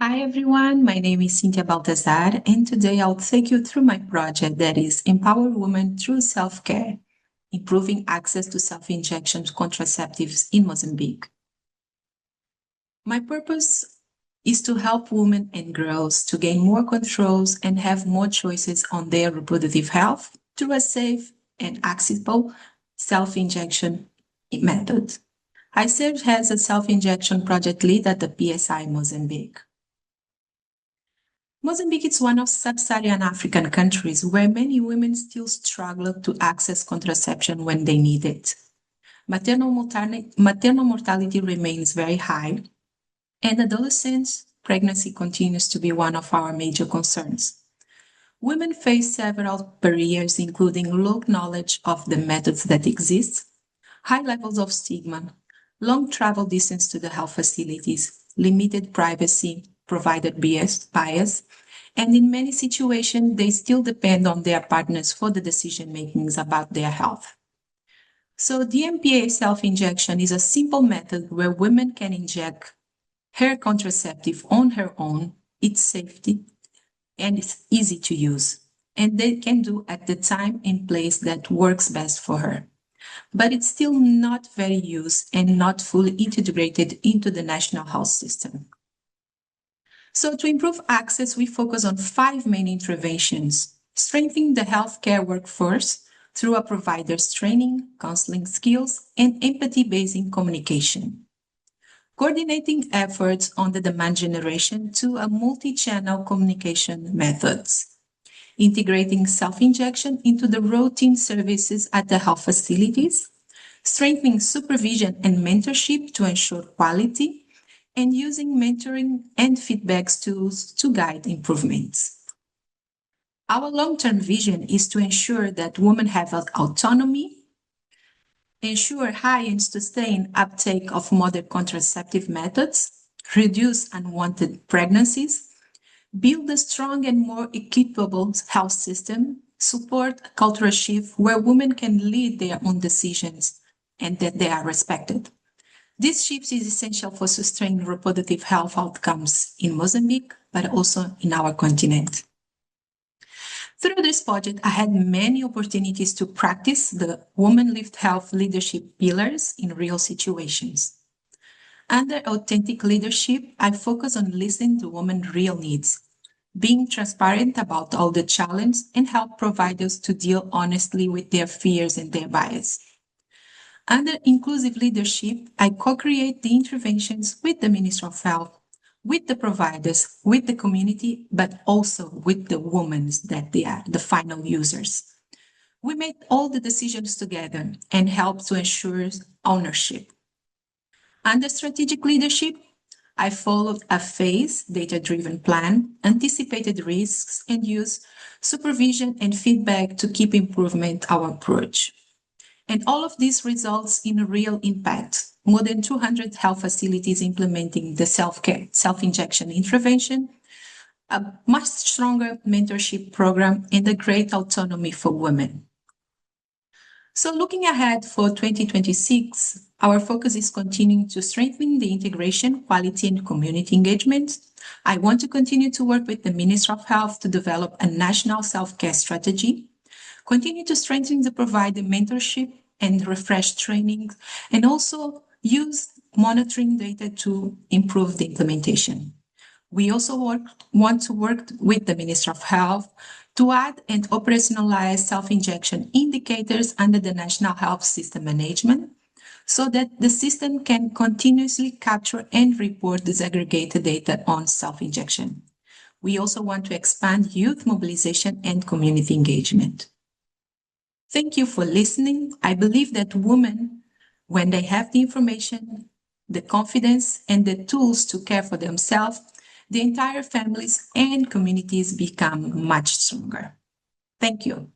Hi everyone, my name is Cynthia Baltazar, and today I'll take you through my project that is Empower Women Through Self-Care, Improving Access to Self-Injection Contraceptives in Mozambique. My purpose is to help women and girls to gain more controls and have more choices on their reproductive health through a safe and accessible self-injection method. I serve as a self-injection project lead at the PSI Mozambique. Mozambique is one of sub-Saharan African countries where many women still struggle to access contraception when they need it. Maternal mortality remains very high, and adolescent pregnancy continues to be one of our major concerns. Women face several barriers, including low knowledge of the methods that exist, high levels of stigma, long travel distance to the health facilities, limited privacy, provider bias, and in many situations, they still depend on their partners for the decision makings about their health. So DMPA self-injection is a simple method where women can inject her contraceptive on her own. It's safety and it's easy to use. And they can do at the time and place that works best for her. But it's still not very used and not fully integrated into the national health system. So to improve access, we focus on 5 main interventions: strengthening the healthcare workforce through a provider's training, counseling skills, and empathy-based communication; coordinating efforts on the demand generation to a multi-channel communication methods; integrating self-injection into the routine services at the health facilities; strengthening supervision and mentorship to ensure quality; and using mentoring and feedback tools to guide improvements. Our long-term vision is to ensure that women have autonomy, ensure high and sustained uptake of modern contraceptive methods, reduce unwanted pregnancies, build a strong and more equitable health system, support a cultural shift where women can lead their own decisions and that they are respected. This shift is essential for sustained reproductive health outcomes in Mozambique, but also in our continent. Through this project, I had many opportunities to practice the woman-lived health leadership pillars in real situations. Under authentic leadership, I focus on listening to women's real needs, being transparent about all the challenges, and help providers to deal honestly with their fears and their bias. Under inclusive leadership, I co-create the interventions with the Ministry of Health, with the providers, with the community, but also with the women that they are, the final users. We make all the decisions together and help to ensure ownership. Under strategic leadership, I followed a phased, data-driven plan, anticipated risks, and use supervision and feedback to keep improvement our approach. And all of this results in a real impact. More than 200 health facilities implementing the self-care, self-injection intervention, a much stronger mentorship program, and a great autonomy for women. So looking ahead for 2026, our focus is continuing to strengthen the integration, quality, and community engagement. I want to continue to work with the Ministry of Health to develop a national self-care strategy, continue to strengthen the provider mentorship and refresh training, and also use monitoring data to improve the implementation. We also want to work with the Ministry of Health to add and operationalize self-injection indicators under the National Health System Management so that the system can continuously capture and report disaggregated data on self-injection. We also want to expand youth mobilization and community engagement. Thank you for listening. I believe that women, when they have the information, the confidence, and the tools to care for themselves, the entire families and communities become much stronger. Thank you.